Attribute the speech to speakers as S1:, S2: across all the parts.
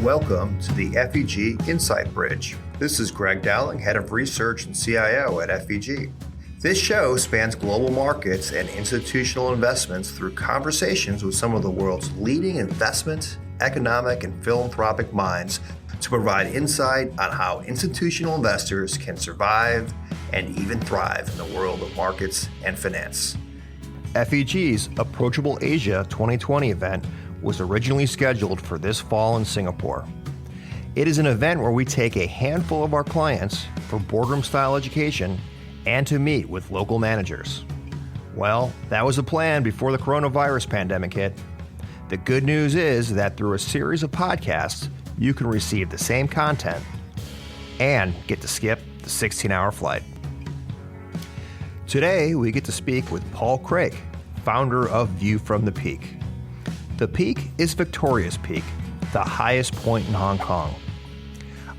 S1: welcome to the FEG Insight Bridge. This is Greg Dowling, Head of Research and CIO at FEG. This show spans global markets and institutional investments through conversations with some of the world's leading investment, economic, and philanthropic minds to provide insight on how institutional investors can survive and even thrive in the world of markets and finance. FEG's Approachable Asia 2020 event was originally scheduled for this fall in Singapore. It is an event where we take a handful of our clients for boardroom-style education and to meet with local managers. Well, that was the plan before the coronavirus pandemic hit. The good news is that through a series of podcasts, you can receive the same content and get to skip the 16-hour flight. Today, we get to speak with Paul Krake, founder of View from the Peak. The Peak is Victoria's Peak, the highest point in Hong Kong.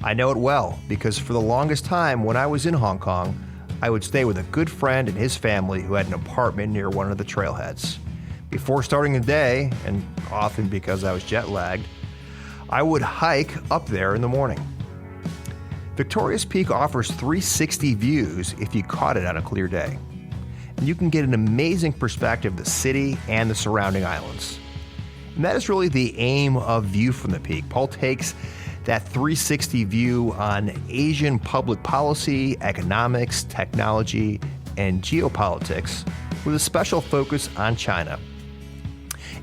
S1: I know it well because for the longest time when I was in Hong Kong, I would stay with a good friend and his family who had an apartment near one of the trailheads. Before starting the day, and often because I was jet lagged, I would hike up there in the morning. Victoria's Peak offers 360 views if you caught it on a clear day. And you can get an amazing perspective of the city and the surrounding islands. And that is really the aim of View from the Peak. Paul takes that 360 view on Asian public policy, economics, technology, and geopolitics with a special focus on China.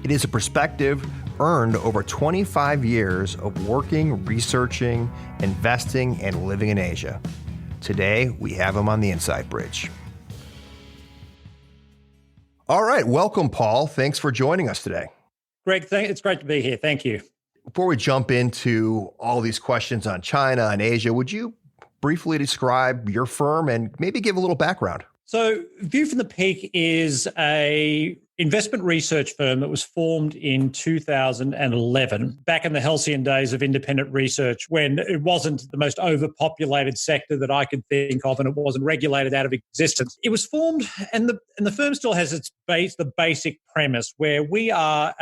S1: It is a perspective earned over 25 years of working, researching, investing, and living in Asia. Today, we have him on the Insight Bridge. All right, welcome, Paul. Thanks for joining us today.
S2: Greg, it's great to be here. Thank you.
S1: Before we jump into all these questions on China and Asia, would you briefly describe your firm and maybe give a little background?
S2: So View from the Peak is a investment research firm that was formed in 2011, back in the halcyon days of independent research, when it wasn't the most overpopulated sector that I could think of, and it wasn't regulated out of existence. It was formed, and the firm still has the basic premise, where we are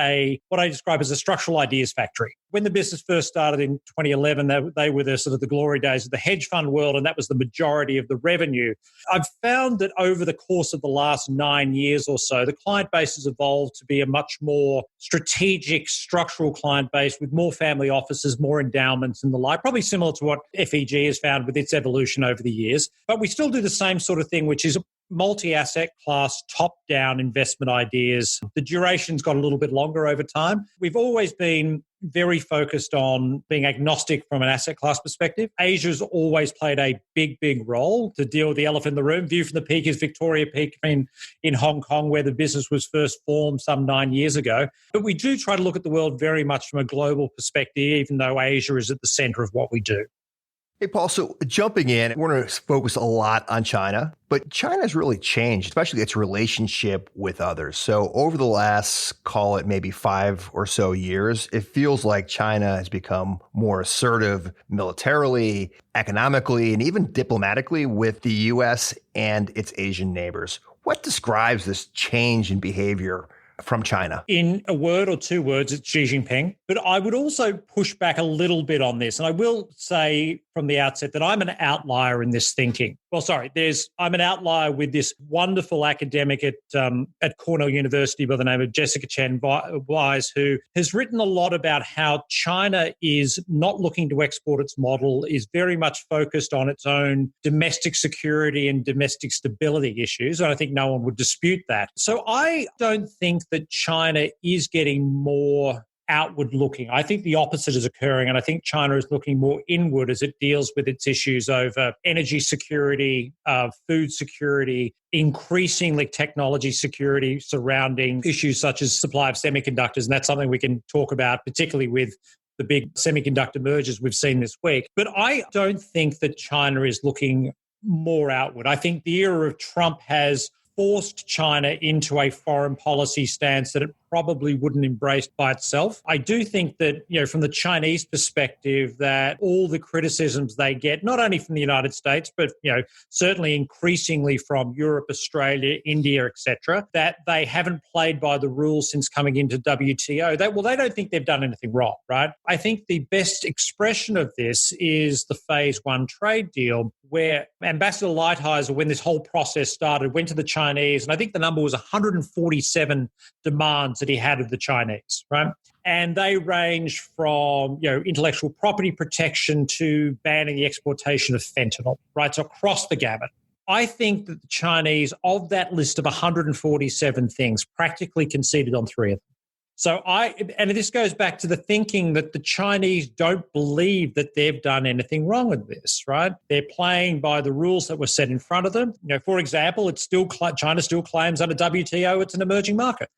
S2: what I describe as a structural ideas factory. When the business first started in 2011, they were the sort of the glory days of the hedge fund world, and that was the majority of the revenue. I've found that over the course of the last 9 years or so, the client base has evolved to be a much more strategic, structural client base with more family offices, more endowments and the like, probably similar to what FEG has found with its evolution over the years. But we still do the same sort of thing, which is multi-asset class, top-down investment ideas. The duration's got a little bit longer over time. We've always been very focused on being agnostic from an asset class perspective. Asia's always played a big, big role to deal with the elephant in the room. View from the Peak is Victoria Peak in Hong Kong, where the business was first formed some 9 years ago. But we do try to look at the world very much from a global perspective, even though Asia is at the center of what we do.
S1: Hey, Paul, so jumping in, we're going to focus a lot on China, but China's really changed, especially its relationship with others. So over the last, call it maybe 5 or so years, it feels like China has become more assertive militarily, economically, and even diplomatically with the U.S. and its Asian neighbors. What describes this change in behavior from China?
S2: In a word or 2 words, it's Xi Jinping. But I would also push back a little bit on this. And I will say from the outset that I'm an outlier in this thinking. I'm an outlier with this wonderful academic at Cornell University by the name of Jessica Chen Wise, who has written a lot about how China is not looking to export its model, is very much focused on its own domestic security and domestic stability issues. And I think no one would dispute that. So I don't think that China is getting more outward looking. I think the opposite is occurring, and I think China is looking more inward as it deals with its issues over energy security, food security, increasingly technology security surrounding issues such as supply of semiconductors. And that's something we can talk about, particularly with the big semiconductor mergers we've seen this week. But I don't think that China is looking more outward. I think the era of Trump has forced China into a foreign policy stance that it probably wouldn't embrace by itself. I do think that, from the Chinese perspective, that all the criticisms they get, not only from the United States, but, certainly increasingly from Europe, Australia, India, etc., that they haven't played by the rules since coming into WTO. They don't think they've done anything wrong, right? I think the best expression of this is the Phase 1 trade deal, where Ambassador Lighthizer, when this whole process started, went to the Chinese, and I think the number was 147 demands that he had of the Chinese, right? And they range from, intellectual property protection to banning the exportation of fentanyl, right? So across the gamut. I think that the Chinese, of that list of 147 things, practically conceded on 3 of them. And this goes back to the thinking that the Chinese don't believe that they've done anything wrong with this, right? They're playing by the rules that were set in front of them. For example, China still claims under WTO it's an emerging market.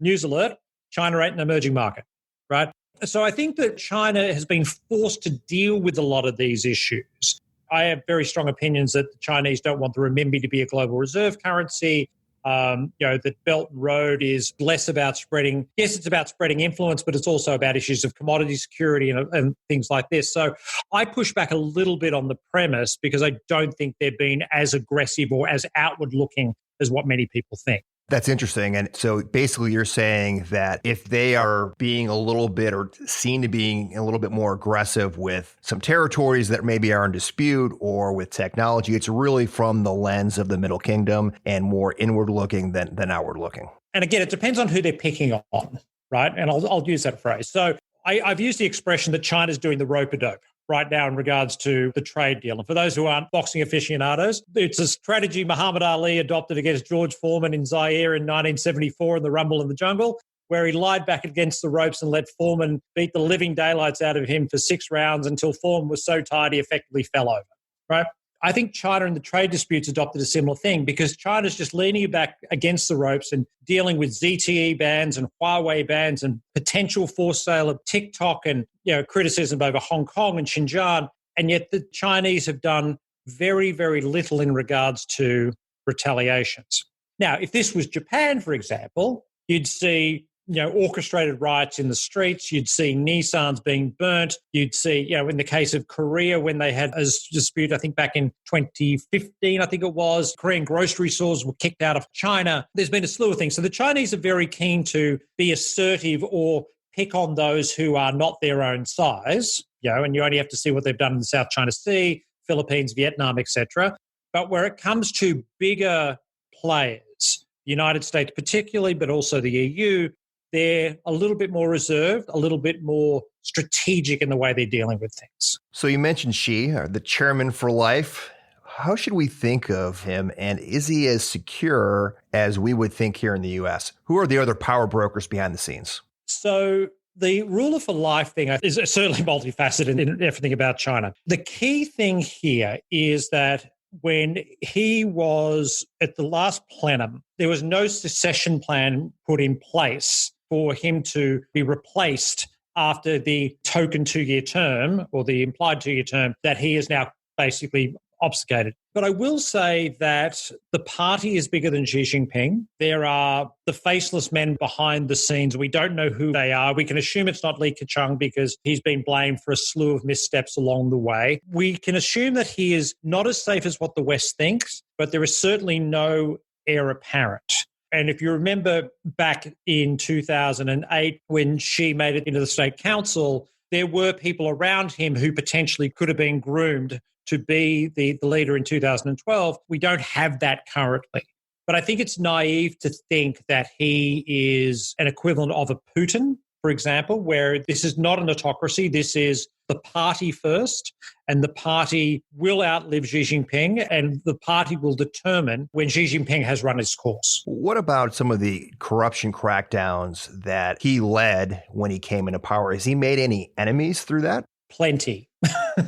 S2: News alert, China ain't an emerging market, right? So I think that China has been forced to deal with a lot of these issues. I have very strong opinions that the Chinese don't want the renminbi to be a global reserve currency. That Belt and Road is less about spreading. Yes, it's about spreading influence, but it's also about issues of commodity security and things like this. So I push back a little bit on the premise because I don't think they've been as aggressive or as outward looking as what many people think.
S1: That's interesting. And so basically you're saying that if they are being a little bit or seen to being a little bit more aggressive with some territories that maybe are in dispute or with technology, it's really from the lens of the Middle Kingdom and more inward looking than outward looking.
S2: And again, it depends on who they're picking on, right? And I'll use that phrase. So I've used the expression that China's doing the rope-a-dope right now in regards to the trade deal. And for those who aren't boxing aficionados, it's a strategy Muhammad Ali adopted against George Foreman in Zaire in 1974 in the Rumble in the Jungle, where he lied back against the ropes and let Foreman beat the living daylights out of him for 6 rounds until Foreman was so tired he effectively fell over, right? I think China in the trade disputes adopted a similar thing because China's just leaning back against the ropes and dealing with ZTE bans and Huawei bans and potential forced sale of TikTok and criticism over Hong Kong and Xinjiang. And yet the Chinese have done very, very little in regards to retaliations. Now, if this was Japan, for example, you'd see orchestrated riots in the streets. You'd see Nissans being burnt. You'd see, in the case of Korea, when they had a dispute, I think back in 2015, I think it was, Korean grocery stores were kicked out of China. There's been a slew of things. So the Chinese are very keen to be assertive or pick on those who are not their own size, and you only have to see what they've done in the South China Sea, Philippines, Vietnam, etc. But where it comes to bigger players, the United States particularly, but also the EU, they're a little bit more reserved, a little bit more strategic in the way they're dealing with things.
S1: So you mentioned Xi, the chairman for life. How should we think of him? And is he as secure as we would think here in the U.S.? Who are the other power brokers behind the scenes?
S2: So the ruler for life thing is certainly multifaceted in everything about China. The key thing here is that when he was at the last plenum, there was no succession plan put in place for him to be replaced after the token 2-year term or the implied 2-year term that he is now basically obfuscated. But I will say that the party is bigger than Xi Jinping. There are the faceless men behind the scenes. We don't know who they are. We can assume it's not Li Keqiang because he's been blamed for a slew of missteps along the way. We can assume that he is not as safe as what the West thinks, but there is certainly no heir apparent. And if you remember back in 2008, when Xi made it into the State Council, there were people around him who potentially could have been groomed to be the leader in 2012. We don't have that currently. But I think it's naive to think that he is an equivalent of a Putin, for example, where this is not an autocracy. This is the party first, and the party will outlive Xi Jinping, and the party will determine when Xi Jinping has run its course.
S1: What about some of the corruption crackdowns that he led when he came into power? Has he made any enemies through that?
S2: Plenty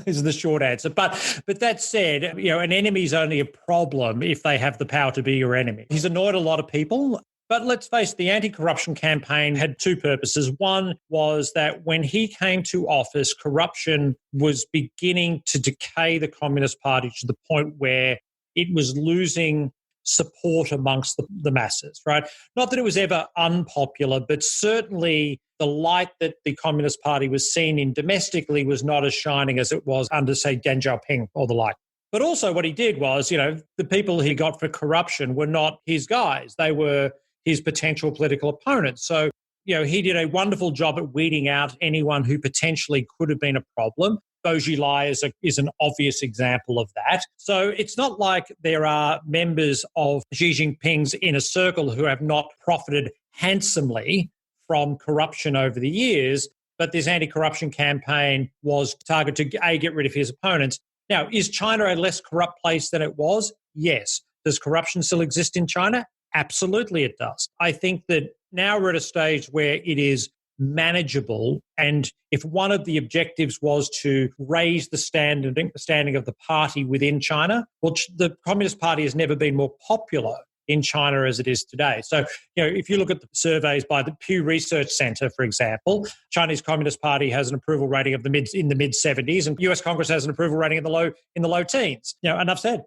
S2: is the short answer. But that said, an enemy is only a problem if they have the power to be your enemy. He's annoyed a lot of people. But let's face it, the anti-corruption campaign had 2 purposes. One was that when he came to office, corruption was beginning to decay the Communist Party to the point where it was losing support amongst the masses, right? Not that it was ever unpopular, but certainly the light that the Communist Party was seen in domestically was not as shining as it was under, say, Deng Xiaoping or the like. But also what he did was, the people he got for corruption were not his guys. They were his potential political opponents. So, he did a wonderful job at weeding out anyone who potentially could have been a problem. Bo Xilai is an obvious example of that. So it's not like there are members of Xi Jinping's inner circle who have not profited handsomely from corruption over the years, but this anti-corruption campaign was targeted to, get rid of his opponents. Now, is China a less corrupt place than it was? Yes. Does corruption still exist in China? Absolutely it does. I think that now we're at a stage where it is manageable. And if one of the objectives was to raise the standing of the party within China, well, the Communist Party has never been more popular in China as it is today. So, if you look at the surveys by the Pew Research Center, for example, Chinese Communist Party has an approval rating of in the mid 70s, and US Congress has an approval rating in the low teens. Enough said.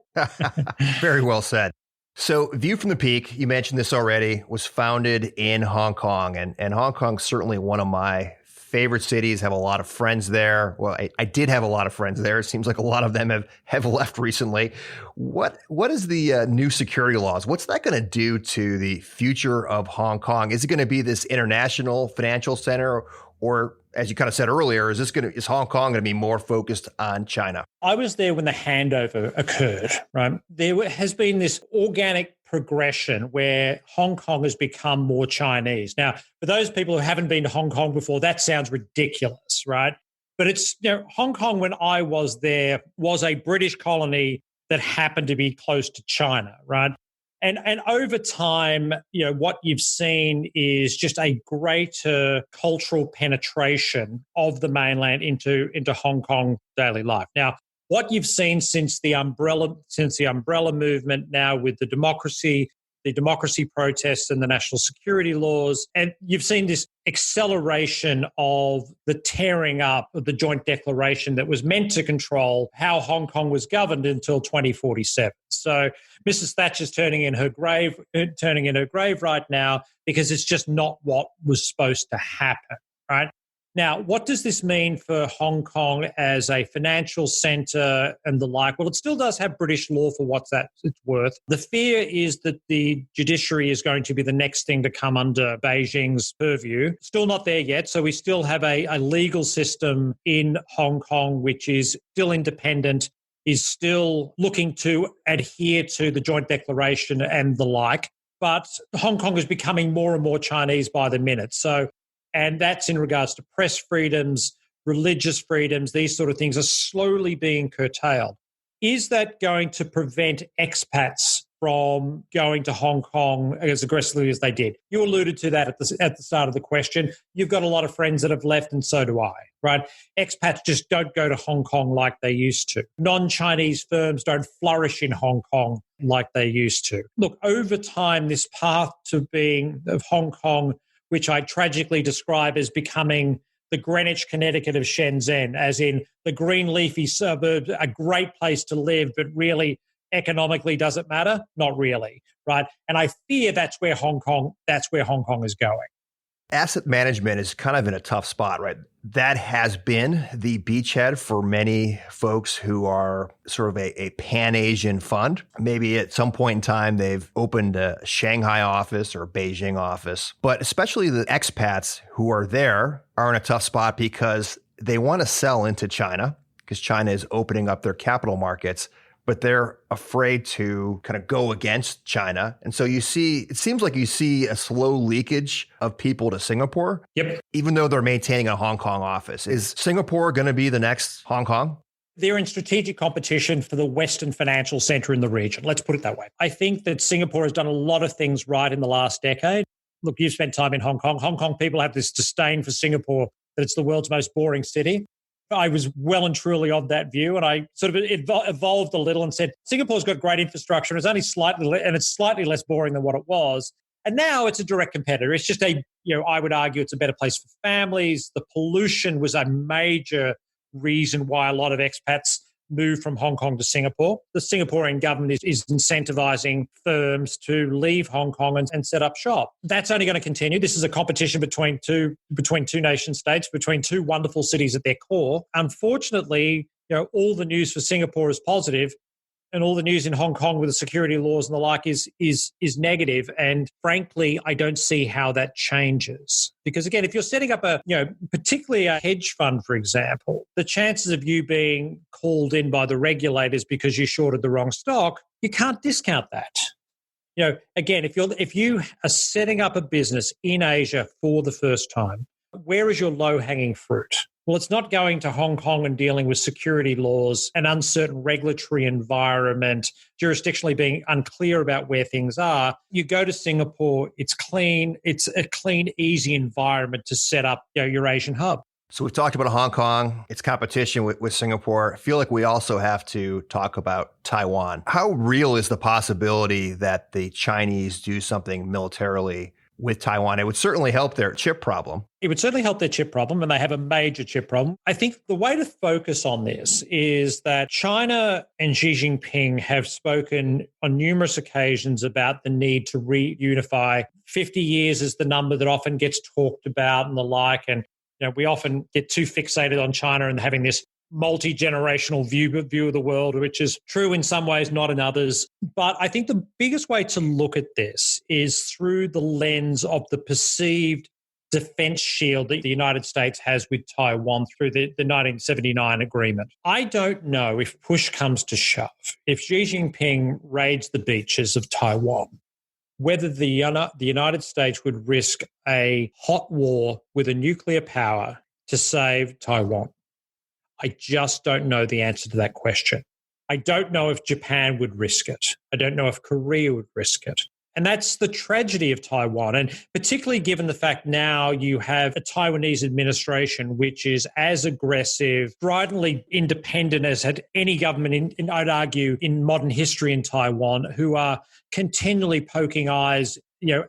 S1: Very well said. So View from the Peak, you mentioned this already, was founded in Hong Kong. And Hong Kong's certainly one of my favorite cities, have a lot of friends there. Well, I did have a lot of friends there. It seems like a lot of them have left recently. What is the new security laws? What's that going to do to the future of Hong Kong? Is it going to be this international financial center, or as you kind of said earlier, is Hong Kong going to be more focused on China?
S2: I was there when the handover occurred, right? There has been this organic progression where Hong Kong has become more Chinese. Now, for those people who haven't been to Hong Kong before, that sounds ridiculous, right? But it's, Hong Kong, when I was there, was a British colony that happened to be close to China, right? And over time, what you've seen is just a greater cultural penetration of the mainland into Hong Kong daily life. Now, what you've seen since the umbrella movement, now with the democracy protests and the national security laws, and you've seen this acceleration of the tearing up of the joint declaration that was meant to control how Hong Kong was governed until 2047. So Mrs. Thatcher's turning in her grave right now, because it's just not what was supposed to happen, right? Now, what does this mean for Hong Kong as a financial centre and the like? Well, it still does have British law for what it's worth. The fear is that the judiciary is going to be the next thing to come under Beijing's purview. Still not there yet. So we still have a legal system in Hong Kong which is still independent, is still looking to adhere to the joint declaration and the like. But Hong Kong is becoming more and more Chinese by the minute. And that's in regards to press freedoms, religious freedoms, these sort of things are slowly being curtailed. Is that going to prevent expats from going to Hong Kong as aggressively as they did? You alluded to that at the start of the question. You've got a lot of friends that have left, and so do I, right? Expats just don't go to Hong Kong like they used to. Non-Chinese firms don't flourish in Hong Kong like they used to. Look, over time, this path of Hong Kong, which I tragically describe as becoming the Greenwich, Connecticut of Shenzhen, as in the green leafy suburb, a great place to live, but really economically does it matter? Not really, right? And I fear that's where Hong Kong is going.
S1: Asset management is kind of in a tough spot, right? That has been the beachhead for many folks who are sort of a pan-Asian fund. Maybe at some point in time, they've opened a Shanghai office or a Beijing office. But especially the expats who are there are in a tough spot because they want to sell into China, because China is opening up their capital markets, but they're afraid to kind of go against China. And so it seems like you see a slow leakage of people to Singapore,
S2: Yep.
S1: Even though they're maintaining a Hong Kong office. Is Singapore going to be the next Hong Kong?
S2: They're in strategic competition for the Western financial center in the region. Let's put it that way. I think that Singapore has done a lot of things right in the last decade. Look, you've spent time in Hong Kong. Hong Kong people have this disdain for Singapore, that it's the world's most boring city. I was well and truly of that view, and I sort of evolved a little and said, Singapore's got great infrastructure, and it's slightly less boring than what it was. And now it's a direct competitor. It's just I would argue it's a better place for families. The pollution was a major reason why a lot of expats move from Hong Kong to Singapore. The Singaporean government is incentivizing firms to leave Hong Kong and set up shop. That's only going to continue. This is a competition between two nation states, between two wonderful cities at their core. Unfortunately, all the news for Singapore is positive, and all the news in Hong Kong with the security laws and the like is negative. And frankly, I don't see how that changes. Because again, if you're setting up particularly a hedge fund, for example, the chances of you being called in by the regulators because you shorted the wrong stock, you can't discount that. Again, if you are setting up a business in Asia for the first time, where is your low-hanging fruit? Well, it's not going to Hong Kong and dealing with security laws, an uncertain regulatory environment, jurisdictionally being unclear about where things are. You go to Singapore, it's clean. It's a clean, easy environment to set up your Asian hub.
S1: So we've talked about Hong Kong, its competition with Singapore. I feel like we also have to talk about Taiwan. How real is the possibility that the Chinese do something militarily with Taiwan? It would certainly help their chip problem.
S2: It would certainly help their chip problem, and they have a major chip problem. I think the way to focus on this is that China and Xi Jinping have spoken on numerous occasions about the need to reunify. 50 years is the number that often gets talked about and the like. And we often get too fixated on China and having this multi-generational view of the world, which is true in some ways, not in others. But I think the biggest way to look at this is through the lens of the perceived defense shield that the United States has with Taiwan through the 1979 agreement. I don't know, if push comes to shove, if Xi Jinping raids the beaches of Taiwan, whether the United States would risk a hot war with a nuclear power to save Taiwan. I just don't know the answer to that question. I don't know if Japan would risk it. I don't know if Korea would risk it. And that's the tragedy of Taiwan. And particularly given the fact now you have a Taiwanese administration which is as aggressive, stridently independent as had any government, I'd argue, in modern history in Taiwan, who are continually poking eyes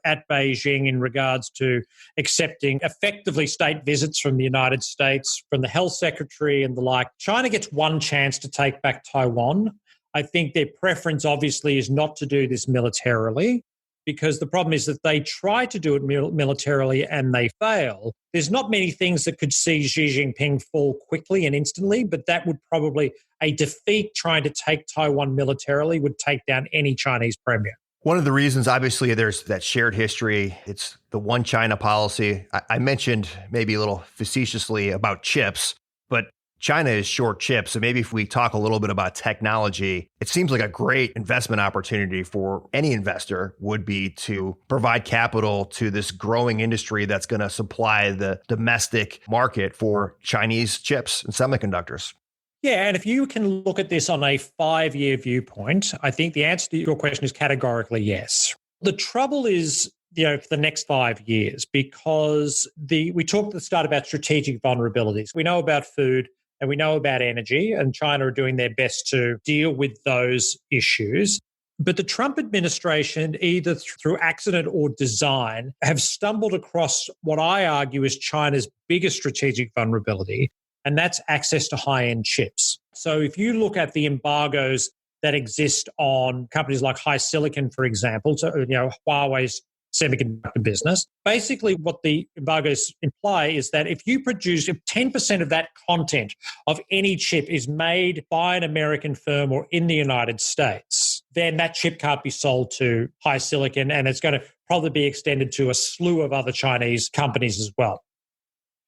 S2: at Beijing in regards to accepting effectively state visits from the United States, from the health secretary and the like. China gets one chance to take back Taiwan. I think their preference obviously is not to do this militarily, because the problem is that they try to do it militarily and they fail. There's not many things that could see Xi Jinping fall quickly and instantly, but that would probably, a defeat trying to take Taiwan militarily would take down any Chinese premier.
S1: One of the reasons, obviously, there's that shared history. It's the one China policy. I mentioned maybe a little facetiously about chips, but China is short chips. So maybe if we talk a little bit about technology, it seems like a great investment opportunity for any investor would be to provide capital to this growing industry that's going to supply the domestic market for Chinese chips and semiconductors.
S2: Yeah, and if you can look at this on a 5-year viewpoint, I think the answer to your question is categorically yes. The trouble is, for the next 5 years, because we talked at the start about strategic vulnerabilities. We know about food and we know about energy, and China are doing their best to deal with those issues. But the Trump administration, either through accident or design, have stumbled across what I argue is China's biggest strategic vulnerability, and that's access to high-end chips. So if you look at the embargoes that exist on companies like HiSilicon, for example, so Huawei's semiconductor business, basically what the embargoes imply is that if 10% of that content of any chip is made by an American firm or in the United States, then that chip can't be sold to HiSilicon, and it's going to probably be extended to a slew of other Chinese companies as well.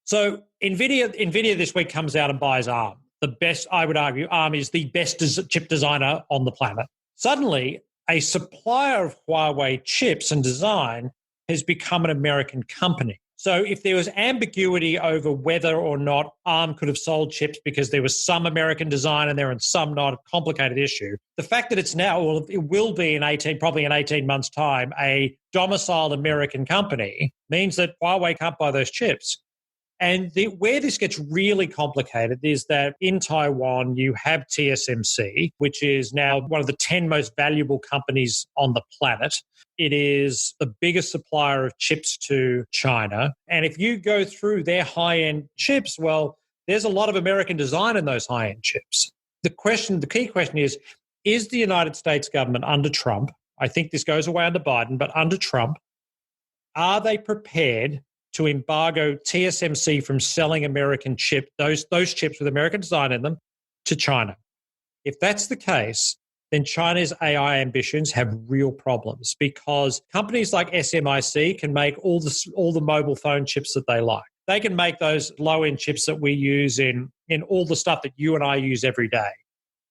S2: So NVIDIA this week comes out and buys ARM. The best, I would argue, ARM is the best chip designer on the planet. Suddenly, a supplier of Huawei chips and design has become an American company. So if there was ambiguity over whether or not ARM could have sold chips because there was some American design and there and some not, a complicated issue, the fact that it's now, well, it will be probably in 18 months' time, a domiciled American company means that Huawei can't buy those chips. And where this gets really complicated is that in Taiwan, you have TSMC, which is now one of the 10 most valuable companies on the planet. It is the biggest supplier of chips to China. And if you go through their high-end chips, well, there's a lot of American design in those high-end chips. The key question is the United States government under Trump, I think this goes away under Biden, but under Trump, are they prepared to embargo TSMC from selling American chips, those chips with American design in them, to China? If that's the case, then China's AI ambitions have real problems because companies like SMIC can make all the mobile phone chips that they like. They can make those low-end chips that we use in all the stuff that you and I use every day.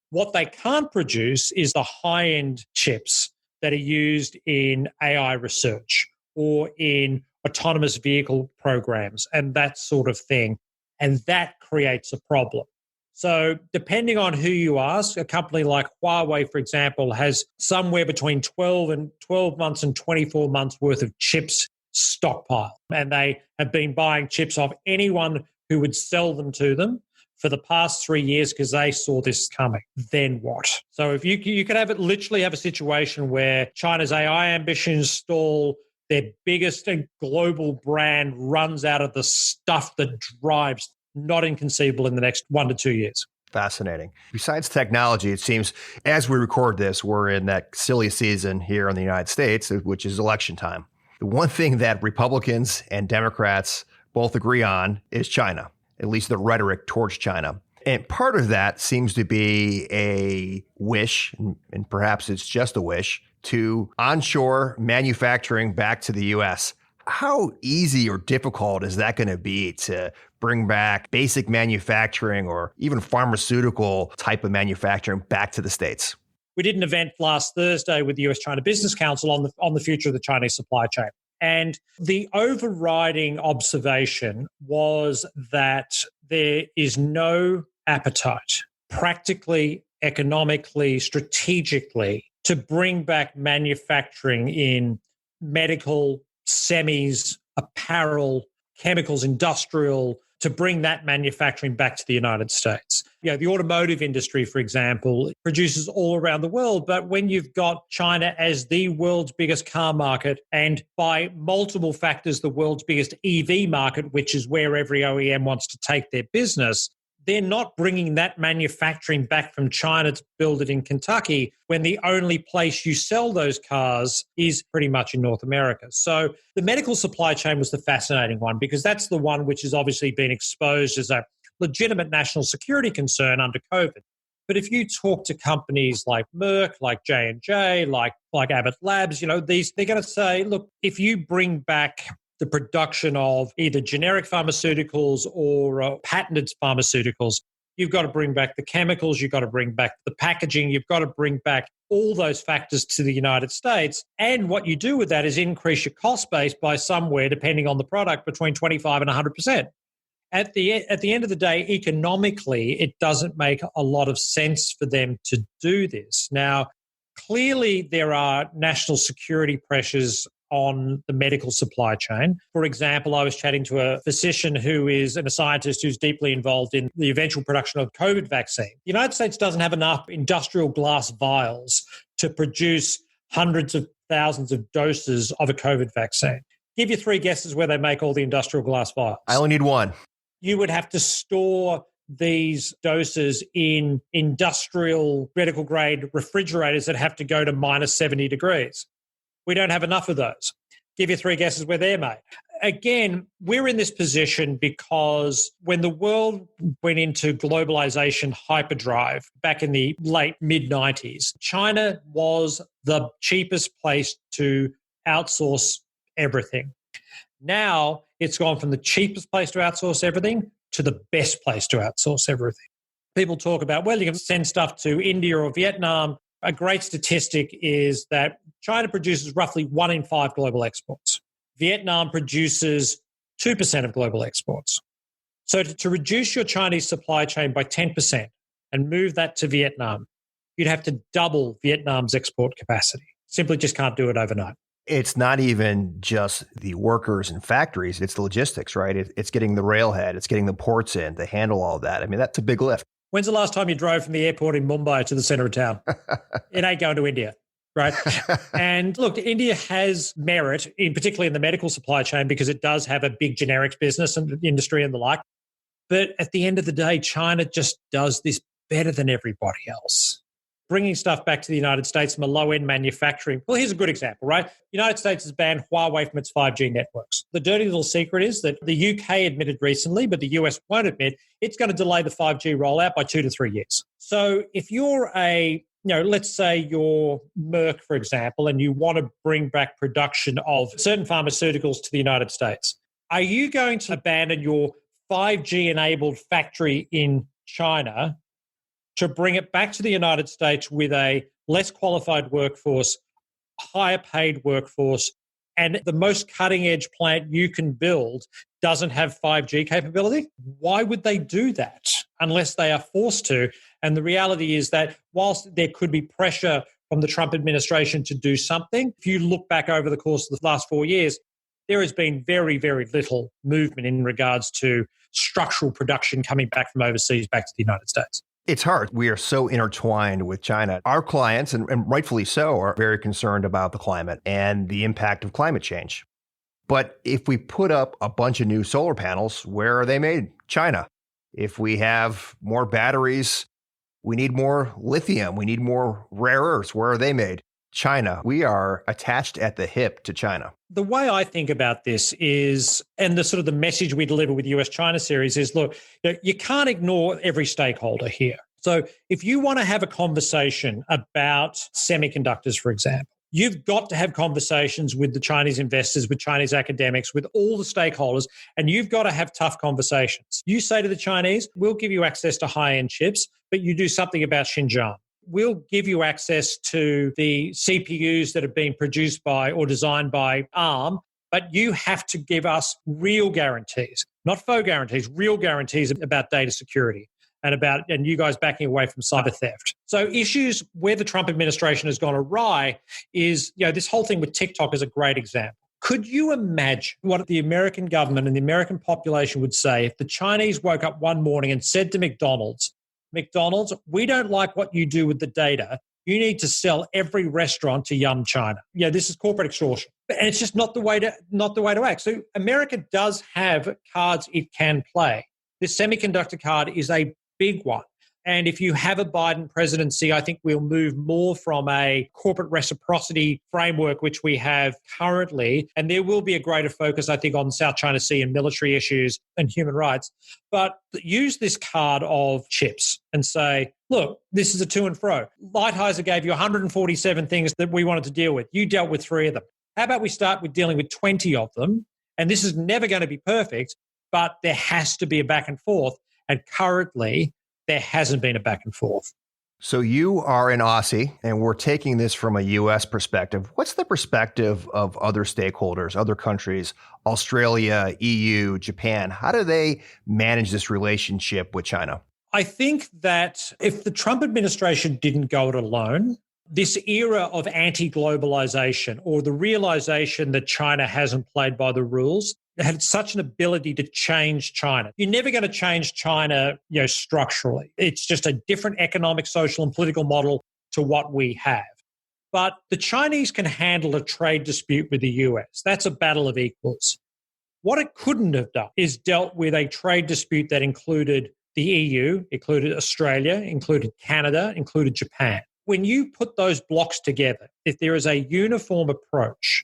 S2: What they can't produce is the high-end chips that are used in AI research or in autonomous vehicle programs and that sort of thing. And that creates a problem. So depending on who you ask, a company like Huawei, for example, has somewhere between 12 months and 24 months worth of chips stockpiled. And they have been buying chips off anyone who would sell them to them for the past 3 years because they saw this coming. Then what? So if you could literally have a situation where China's AI ambitions stall, their biggest global brand runs out of the stuff that drives, not inconceivable in the next 1 to 2 years.
S1: Fascinating. Besides technology, it seems as we record this, we're in that silly season here in the United States, which is election time. The one thing that Republicans and Democrats both agree on is China, at least the rhetoric towards China. And part of that seems to be a wish, and perhaps it's just a wish, to onshore manufacturing back to the U.S. How easy or difficult is that going to be to bring back basic manufacturing or even pharmaceutical type of manufacturing back to the States?
S2: We did an event last Thursday with the US-China Business Council on the future of the Chinese supply chain. And the overriding observation was that there is no appetite, practically, economically, strategically, to bring back manufacturing in medical, semis, apparel, chemicals, industrial, to bring that manufacturing back to the United States. The automotive industry, for example, produces all around the world. But when you've got China as the world's biggest car market and by multiple factors, the world's biggest EV market, which is where every OEM wants to take their business, they're not bringing that manufacturing back from China to build it in Kentucky when the only place you sell those cars is pretty much in North America. So the medical supply chain was the fascinating one because that's the one which has obviously been exposed as a legitimate national security concern under COVID. But if you talk to companies like Merck, like J&J, like Abbott Labs, they're going to say, look, if you bring back the production of either generic pharmaceuticals or patented pharmaceuticals, you've got to bring back the chemicals, you've got to bring back the packaging, you've got to bring back all those factors to the United States. And what you do with that is increase your cost base by somewhere, depending on the product, between 25 and 100%. At the end of the day, economically, it doesn't make a lot of sense for them to do this. Now, clearly there are national security pressures on the medical supply chain. For example, I was chatting to a physician and a scientist who's deeply involved in the eventual production of COVID vaccine. The United States doesn't have enough industrial glass vials to produce hundreds of thousands of doses of a COVID vaccine. Give you 3 guesses where they make all the industrial glass vials.
S1: I only need one.
S2: You would have to store these doses in industrial medical grade refrigerators that have to go to minus 70 degrees. We don't have enough of those. Give you 3 guesses where they're made. Again, we're in this position because when the world went into globalization hyperdrive back in the late mid-90s, China was the cheapest place to outsource everything. Now it's gone from the cheapest place to outsource everything to the best place to outsource everything. People talk about, well, you can send stuff to India or Vietnam. A great statistic is that China produces roughly 1 in 5 global exports. Vietnam produces 2% of global exports. So to reduce your Chinese supply chain by 10% and move that to Vietnam, you'd have to double Vietnam's export capacity. Simply just can't do it overnight.
S1: It's not even just the workers and factories, it's the logistics, right? It's getting the railhead, it's getting the ports in to handle all of that. I mean, that's a big lift.
S2: When's the last time you drove from the airport in Mumbai to the center of town? It ain't going to India, right? And look, India has merit, particularly in the medical supply chain, because it does have a big generics business and industry and the like. But at the end of the day, China just does this better than everybody else. Bringing stuff back to the United States from a low-end manufacturing. Well, here's a good example, right? The United States has banned Huawei from its 5G networks. The dirty little secret is that the UK admitted recently, but the US won't admit, it's going to delay the 5G rollout by 2 to 3 years. So if you're let's say you're Merck, for example, and you want to bring back production of certain pharmaceuticals to the United States, are you going to abandon your 5G-enabled factory in China to bring it back to the United States with a less qualified workforce, higher paid workforce, and the most cutting-edge plant you can build doesn't have 5G capability? Why would they do that unless they are forced to? And the reality is that whilst there could be pressure from the Trump administration to do something, if you look back over the course of the last 4 years, there has been very, very little movement in regards to structural production coming back from overseas back to the United States.
S1: It's hard. We are so intertwined with China. Our clients, and rightfully so, are very concerned about the climate and the impact of climate change. But if we put up a bunch of new solar panels, where are they made? China. If we have more batteries, we need more lithium. We need more rare earths. Where are they made? China. We are attached at the hip to China.
S2: The way I think about this is, and the sort of the message we deliver with the US-China series is, look, you can't ignore every stakeholder here. So if you want to have a conversation about semiconductors, for example, you've got to have conversations with the Chinese investors, with Chinese academics, with all the stakeholders, and you've got to have tough conversations. You say to the Chinese, we'll give you access to high-end chips, but you do something about Xinjiang. We'll give you access to the CPUs that have been produced by or designed by ARM, but you have to give us real guarantees, not faux guarantees, real guarantees about data security and you guys backing away from cyber theft. So issues where the Trump administration has gone awry is, this whole thing with TikTok is a great example. Could you imagine what the American government and the American population would say if the Chinese woke up one morning and said to McDonald's, we don't like what you do with the data. You need to sell every restaurant to Yum China. This is corporate extortion. And it's just not the way to act. So America does have cards it can play. This semiconductor card is a big one. And if you have a Biden presidency, I think we'll move more from a corporate reciprocity framework, which we have currently. And there will be a greater focus, I think, on South China Sea and military issues and human rights. But use this card of chips and say, look, this is a to and fro. Lighthizer gave you 147 things that we wanted to deal with. You dealt with 3 of them. How about we start with dealing with 20 of them? And this is never going to be perfect, but there has to be a back and forth. And currently, there hasn't been a back and forth.
S1: So you are an Aussie, and we're taking this from a U.S. perspective. What's the perspective of other stakeholders, other countries, Australia, EU, Japan? How do they manage this relationship with China?
S2: I think that if the Trump administration didn't go it alone, this era of anti-globalization or the realization that China hasn't played by the rules had such an ability to change China. You're never going to change China, structurally. It's just a different economic, social, and political model to what we have. But the Chinese can handle a trade dispute with the US. That's a battle of equals. What it couldn't have done is dealt with a trade dispute that included the EU, included Australia, included Canada, included Japan. When you put those blocks together, if there is a uniform approach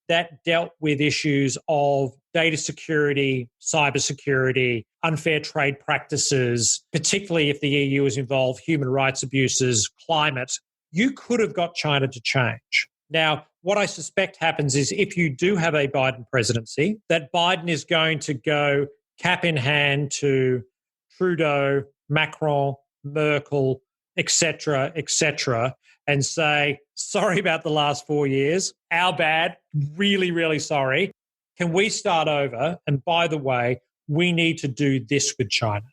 S2: that dealt with issues of data security, cybersecurity, unfair trade practices, particularly if the EU is involved, human rights abuses, climate, you could have got China to change. Now, what I suspect happens is if you do have a Biden presidency, that Biden is going to go cap in hand to Trudeau, Macron, Merkel, et cetera, and say, sorry about the last 4 years, our bad, really, really sorry. Can we start over? And by the way, we need to do this with China.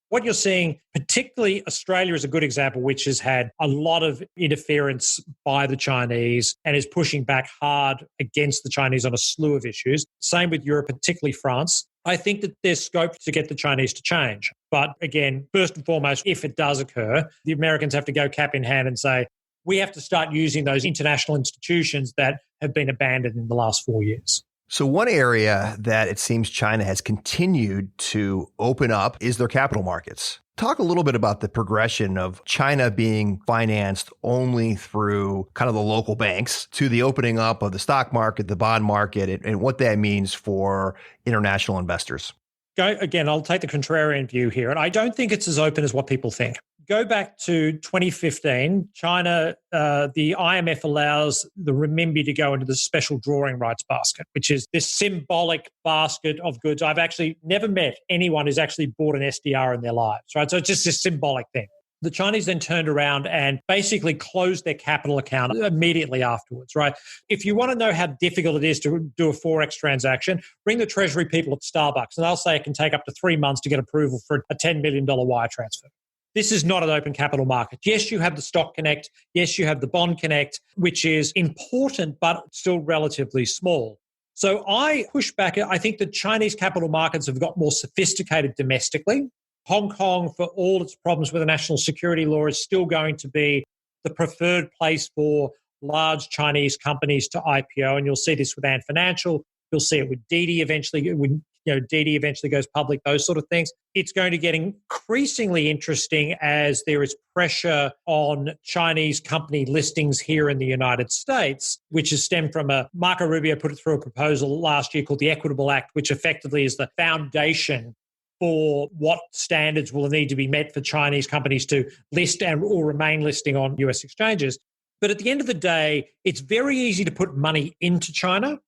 S2: What you're seeing, particularly Australia is a good example, which has had a lot of interference by the Chinese and is pushing back hard against the Chinese on a slew of issues. Same with Europe, particularly France. I think that there's scope to get the Chinese to change. But again, first and foremost, if it does occur, the Americans have to go cap in hand and say, we have to start using those international institutions that have been abandoned in the last 4 years.
S1: So one area that it seems China has continued to open up is their capital markets. Talk a little bit about the progression of China being financed only through kind of the local banks to the opening up of the stock market, the bond market, and what that means for international investors.
S2: Again, I'll take the contrarian view here, and I don't think it's as open as what people think. Go back to 2015, China, the IMF allows the renminbi to go into the special drawing rights basket, which is this symbolic basket of goods. I've actually never met anyone who's actually bought an SDR in their lives, right? So it's just this symbolic thing. The Chinese then turned around and basically closed their capital account immediately afterwards, right? If you want to know how difficult it is to do a Forex transaction, bring the Treasury people at Starbucks and they'll say it can take up to 3 months to get approval for a $10 million wire transfer. This is not an open capital market. Yes, you have the Stock Connect. Yes, you have the Bond Connect, which is important, but still relatively small. So I push back. I think the Chinese capital markets have got more sophisticated domestically. Hong Kong, for all its problems with the national security law, is still going to be the preferred place for large Chinese companies to IPO. And you'll see this with Ant Financial. You'll see it with Didi eventually. When Didi eventually goes public, those sort of things. It's going to get increasingly interesting as there is pressure on Chinese company listings here in the United States, which has stemmed from Marco Rubio put it through a proposal last year called the Equitable Act, which effectively is the foundation for what standards will need to be met for Chinese companies to list and or remain listing on US exchanges. But at the end of the day, it's very easy to put money into China.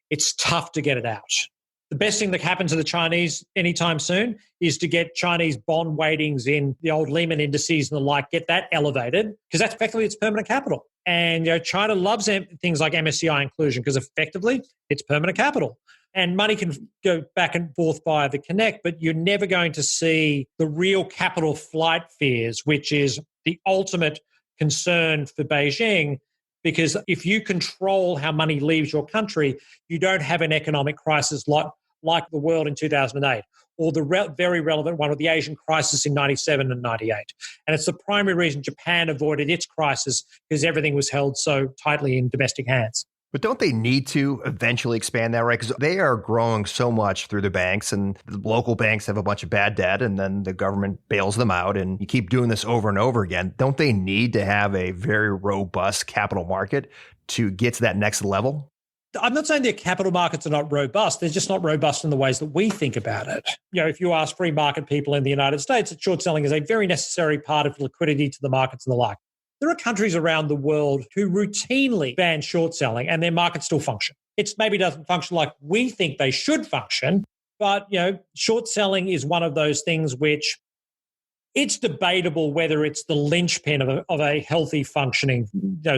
S2: It's tough to get it out. The best thing that happens to the Chinese anytime soon is to get Chinese bond weightings in the old Lehman indices and the like, get that elevated, because that's effectively its permanent capital. And China loves things like MSCI inclusion because effectively it's permanent capital. And money can go back and forth via the Connect, but you're never going to see the real capital flight fears, which is the ultimate concern for Beijing. Because if you control how money leaves your country, you don't have an economic crisis like the world in 2008, or the very relevant one of the Asian crisis in 97 and 98. And it's the primary reason Japan avoided its crisis, because everything was held so tightly in domestic hands.
S1: But don't they need to eventually expand that, right? Because they are growing so much through the banks, and the local banks have a bunch of bad debt, and then the government bails them out, and you keep doing this over and over again. Don't they need to have a very robust capital market to get to that next level?
S2: I'm not saying their capital markets are not robust. They're just not robust in the ways that we think about it. If you ask free market people in the United States, that short selling is a very necessary part of liquidity to the markets and the like. There are countries around the world who routinely ban short selling and their markets still function. It maybe doesn't function like we think they should function, but short selling is one of those things which it's debatable whether it's the linchpin of a healthy functioning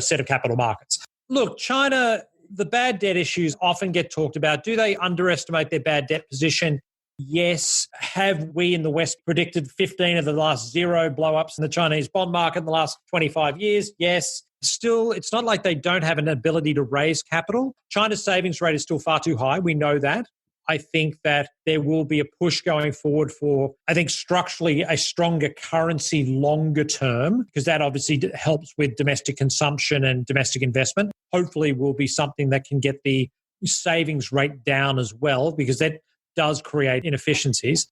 S2: set of capital markets. Look, China, the bad debt issues often get talked about. Do they underestimate their bad debt position? Yes. Have we in the West predicted 15 of the last 0 blow-ups in the Chinese bond market in the last 25 years? Yes. Still, it's not like they don't have an ability to raise capital. China's savings rate is still far too high. We know that. I think that there will be a push going forward for, I think, structurally a stronger currency longer term, because that obviously helps with domestic consumption and domestic investment. Hopefully will be something that can get the savings rate down as well, because that does create inefficiencies.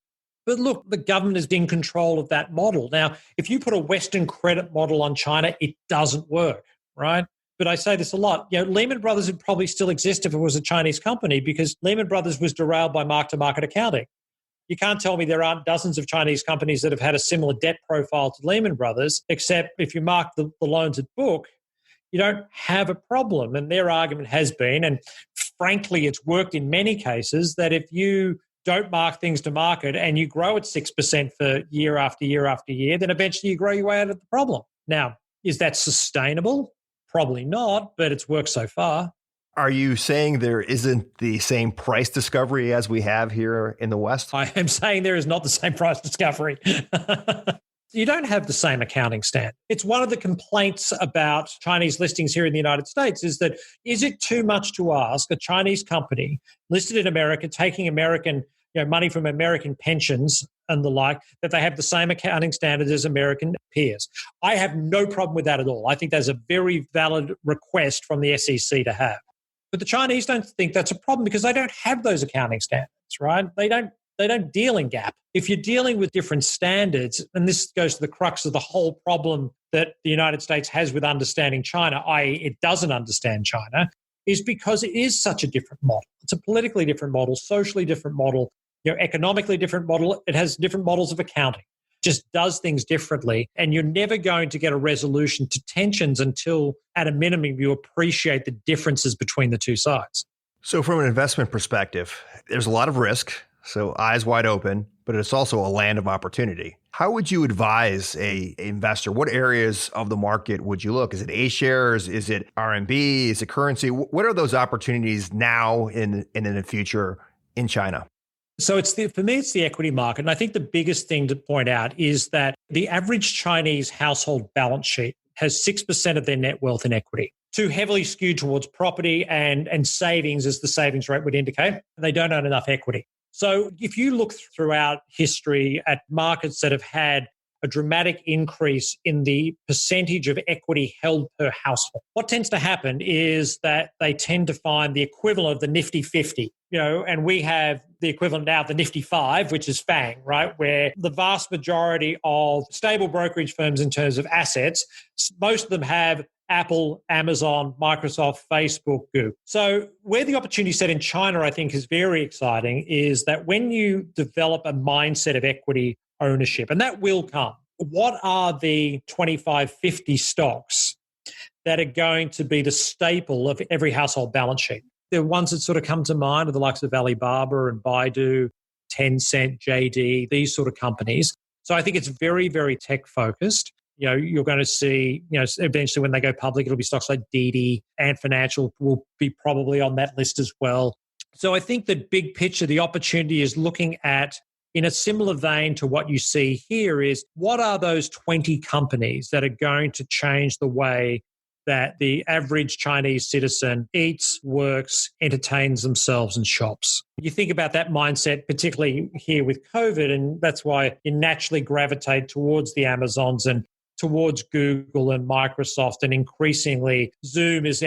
S2: But look, the government is in control of that model. Now, if you put a Western credit model on China, it doesn't work, right? But I say this a lot. Lehman Brothers would probably still exist if it was a Chinese company, because Lehman Brothers was derailed by mark-to-market accounting. You can't tell me there aren't dozens of Chinese companies that have had a similar debt profile to Lehman Brothers, except if you mark the loans at book, you don't have a problem. And their argument has been, and frankly, it's worked in many cases, that if you don't mark things to market and you grow at 6% for year after year after year, then eventually you grow your way out of the problem. Now, is that sustainable? Probably not, but it's worked so far.
S1: Are you saying there isn't the same price discovery as we have here in the West?
S2: I am saying there is not the same price discovery. You don't have the same accounting standard. It's one of the complaints about Chinese listings here in the United States is that, is it too much to ask a Chinese company listed in America, taking American money from American pensions and the like, that they have the same accounting standards as American peers? I have no problem with that at all. I think that's a very valid request from the SEC to have. But the Chinese don't think that's a problem because they don't have those accounting standards, right? They don't They don't deal in gap. If you're dealing with different standards, and this goes to the crux of the whole problem that the United States has with understanding China, i.e. it doesn't understand China, is because it is such a different model. It's a politically different model, socially different model, economically different model. It has different models of accounting, just does things differently. And you're never going to get a resolution to tensions until, at a minimum, you appreciate the differences between the two sides.
S1: So from an investment perspective, there's a lot of risk, so eyes wide open, but it's also a land of opportunity. How would you advise a investor? What areas of the market would you look? Is it A shares? Is it RMB? Is it currency? What are those opportunities now and in the future in China?
S2: So for me, it's the equity market. And I think the biggest thing to point out is that the average Chinese household balance sheet has 6% of their net wealth in equity, too heavily skewed towards property and savings, as the savings rate would indicate. They don't own enough equity. So if you look throughout history at markets that have had a dramatic increase in the percentage of equity held per household, what tends to happen is that they tend to find the equivalent of the Nifty 50, and we have the equivalent now of the Nifty 5, which is FANG, right? Where the vast majority of stable brokerage firms in terms of assets, most of them have Apple, Amazon, Microsoft, Facebook, Google. So where the opportunity set in China, I think, is very exciting is that when you develop a mindset of equity ownership, and that will come, what are the 25, 50 stocks that are going to be the staple of every household balance sheet? The ones that sort of come to mind are the likes of Alibaba and Baidu, Tencent, JD, these sort of companies. So I think it's very, very tech focused. You're going to see, eventually when they go public, it'll be stocks like Didi, and Financial will be probably on that list as well. So I think the big picture, the opportunity is looking at, in a similar vein to what you see here, is what are those 20 companies that are going to change the way that the average Chinese citizen eats, works, entertains themselves and shops. You think about that mindset, particularly here with COVID, and that's why you naturally gravitate towards the Amazons and towards Google and Microsoft, and increasingly Zoom is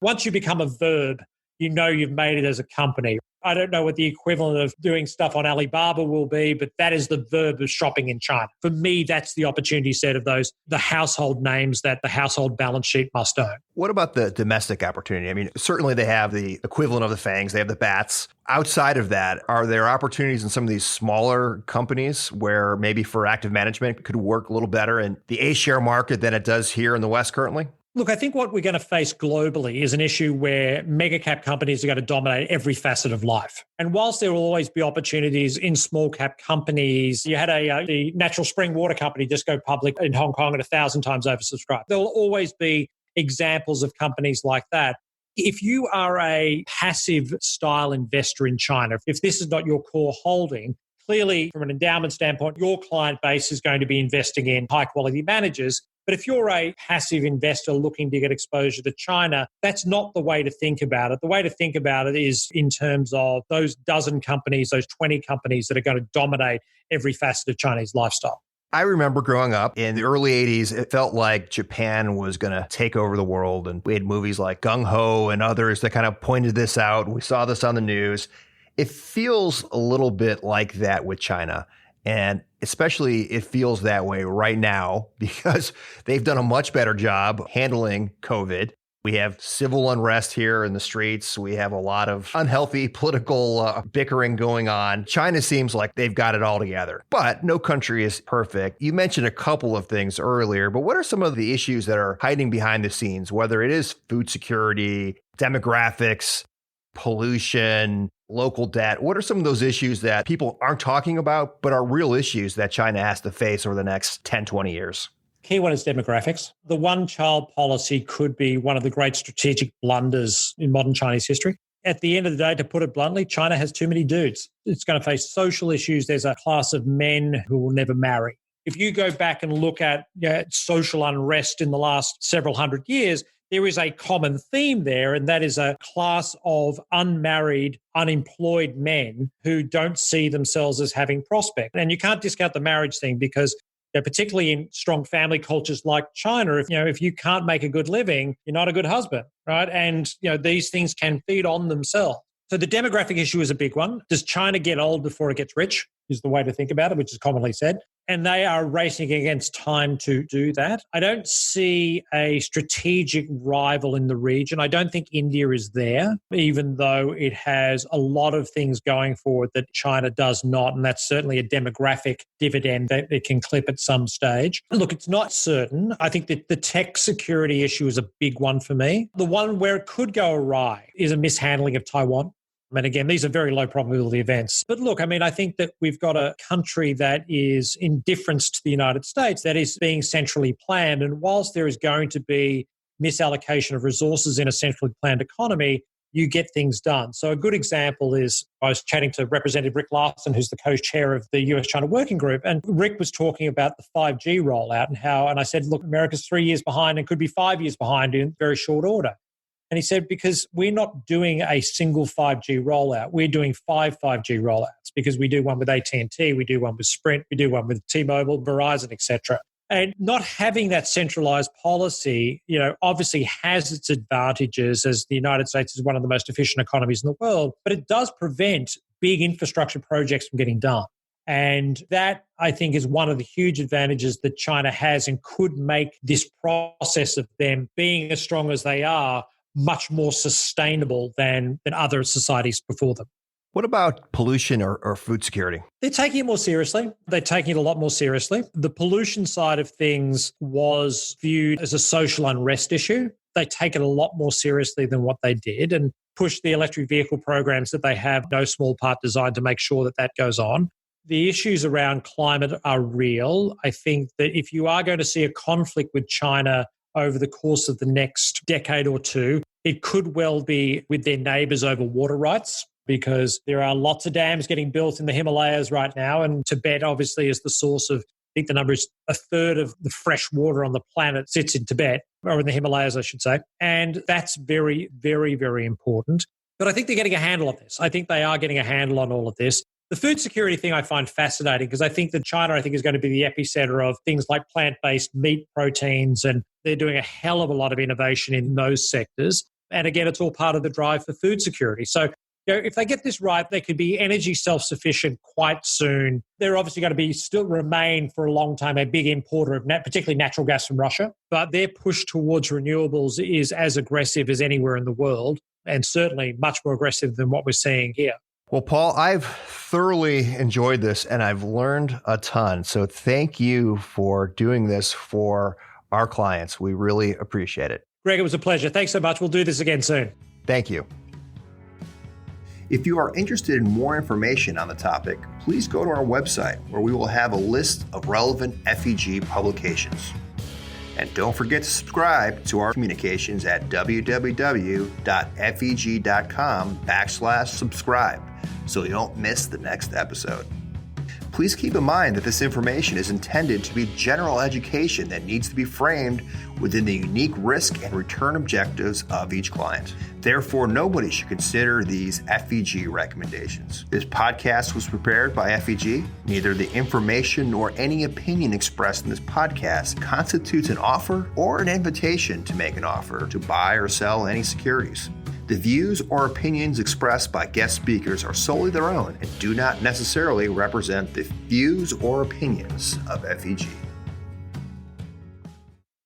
S2: once you become a verb, you've made it as a company. I don't know what the equivalent of doing stuff on Alibaba will be, but that is the verb of shopping in China. For me, that's the opportunity set of the household names that the household balance sheet must own.
S1: What about the domestic opportunity? I mean, certainly they have the equivalent of the FANGs, they have the BATs. Outside of that, are there opportunities in some of these smaller companies where maybe for active management could work a little better in the A share market than it does here in the West currently?
S2: Look, I think what we're going to face globally is an issue where mega cap companies are going to dominate every facet of life. And whilst there will always be opportunities in small cap companies, you had the natural spring water company just go public in Hong Kong at 1,000 times oversubscribed. There will always be examples of companies like that. If you are a passive style investor in China, if this is not your core holding, clearly from an endowment standpoint, your client base is going to be investing in high quality managers. But if you're a passive investor looking to get exposure to China, that's not the way to think about it. The way to think about it is in terms of those dozen companies, those 20 companies that are going to dominate every facet of Chinese lifestyle.
S1: I remember growing up in the early 80s, it felt like Japan was going to take over the world. And we had movies like Gung Ho and others that kind of pointed this out. We saw this on the news. It feels a little bit like that with China. And especially it feels that way right now because they've done a much better job handling COVID. We have civil unrest here in the streets. We have a lot of unhealthy political bickering going on. China seems like they've got it all together, but no country is perfect. You mentioned a couple of things earlier, but what are some of the issues that are hiding behind the scenes, whether it is food security, demographics, pollution, local debt? What are some of those issues that people aren't talking about, but are real issues that China has to face over the next 10, 20 years?
S2: Key one is demographics. The one-child policy could be one of the great strategic blunders in modern Chinese history. At the end of the day, to put it bluntly, China has too many dudes. It's going to face social issues. There's a class of men who will never marry. If you go back and look at social unrest in the last several hundred years, there is a common theme there, and that is a class of unmarried, unemployed men who don't see themselves as having prospect. And you can't discount the marriage thing because particularly in strong family cultures like China, if you can't make a good living, you're not a good husband, right? And these things can feed on themselves. So the demographic issue is a big one. Does China get old before it gets rich? Is the way to think about it, which is commonly said. And they are racing against time to do that. I don't see a strategic rival in the region. I don't think India is there, even though it has a lot of things going for it that China does not. And that's certainly a demographic dividend that it can clip at some stage. Look, it's not certain. I think that the tech security issue is a big one for me. The one where it could go awry is a mishandling of Taiwan. And again, these are very low probability events. But look, I mean, I think that we've got a country that is in difference to the United States that is being centrally planned. And whilst there is going to be misallocation of resources in a centrally planned economy, you get things done. So a good example is I was chatting to Representative Rick Larson, who's the co-chair of the US-China Working Group. And Rick was talking about the 5G rollout and I said, look, America's 3 years behind and could be 5 years behind in very short order. And he said, because we're not doing a single 5G rollout, we're doing 5 5G rollouts because we do one with AT&T, we do one with Sprint, we do one with T-Mobile, Verizon, etc. And not having that centralized policy, obviously has its advantages as the United States is one of the most efficient economies in the world, but it does prevent big infrastructure projects from getting done. And that, I think, is one of the huge advantages that China has and could make this process of them being as strong as they are much more sustainable than other societies before them.
S1: What about pollution or food security?
S2: They're taking it more seriously. They're taking it a lot more seriously. The pollution side of things was viewed as a social unrest issue. They take it a lot more seriously than what they did and push the electric vehicle programs that they have, no small part designed to make sure that that goes on. The issues around climate are real. I think that if you are going to see a conflict with China over the course of the next decade or two, it could well be with their neighbours over water rights, because there are lots of dams getting built in the Himalayas right now. And Tibet obviously is the source of, I think the number is a third of the fresh water on the planet sits in Tibet, or in the Himalayas, I should say. And that's very, very, very important. But I think they're getting a handle on this. I think they are getting a handle on all of this. The food security thing I find fascinating because I think that China, is going to be the epicenter of things like plant-based meat proteins, and they're doing a hell of a lot of innovation in those sectors. And again, it's all part of the drive for food security. So if they get this right, they could be energy self-sufficient quite soon. They're obviously going to still remain for a long time a big importer of particularly natural gas from Russia. But their push towards renewables is as aggressive as anywhere in the world, and certainly much more aggressive than what we're seeing here.
S1: Well, Paul, I've thoroughly enjoyed this and I've learned a ton. So thank you for doing this for our clients. We really appreciate it.
S2: Greg, it was a pleasure. Thanks so much. We'll do this again soon.
S1: Thank you. If you are interested in more information on the topic, please go to our website where we will have a list of relevant FEG publications. And don't forget to subscribe to our communications at www.feg.com/subscribe so you don't miss the next episode. Please keep in mind that this information is intended to be general education that needs to be framed within the unique risk and return objectives of each client. Therefore, nobody should consider these FEG recommendations. This podcast was prepared by FEG. Neither the information nor any opinion expressed in this podcast constitutes an offer or an invitation to make an offer to buy or sell any securities. The views or opinions expressed by guest speakers are solely their own and do not necessarily represent the views or opinions of FEG.